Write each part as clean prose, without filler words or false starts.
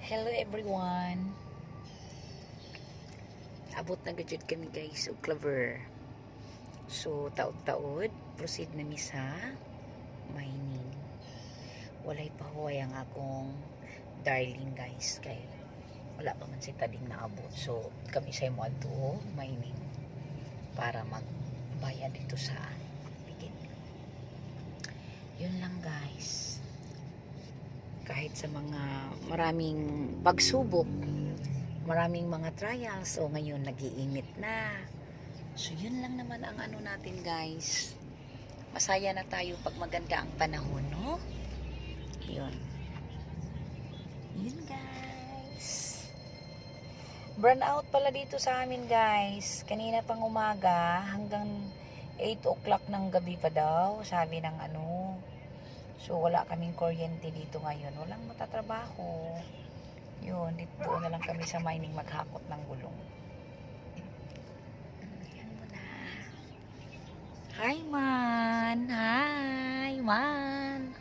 Hello everyone. Abot na gadget kami guys og clever. So taod-taod proceed na mi sa mining. Walay pa huway ang akong darling guys kay wala pa man si tading naabot. So kami sa mo adto mining para magbayad dito sa bigin. Yun lang guys. Kahit sa mga maraming pagsubok, maraming mga trials, so ngayon nag-iinit na. So yun lang naman ang ano natin guys. Masaya na tayo pag maganda ang panahon, no? Yun. Yun guys. Burn out pala dito sa amin guys. Kanina pang umaga hanggang 8 o'clock ng gabi pa daw, sabi ng ano. So, wala kaming kuryente dito ngayon. Walang matatrabaho. Yun, dito na lang kami sa mining maghakot ng gulong. Ayan mo na. Hi, man! Hi, man!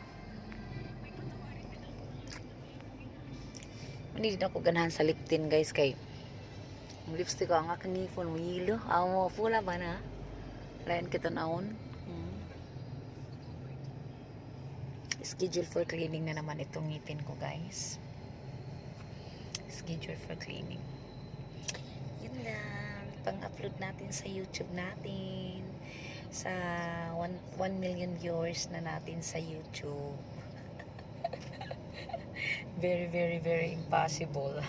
Hindi din ako ganahan sa liptin, guys, kay yung lipstick ko, ang aking ngipon mo, yilo. Mo, pula ba na? Layan kita naon. Schedule for cleaning na naman itong ngipin ko guys. Schedule for cleaning. Yun lang. Pang-upload natin sa YouTube natin. Sa 1 million viewers na natin sa YouTube. Very, very, very impossible.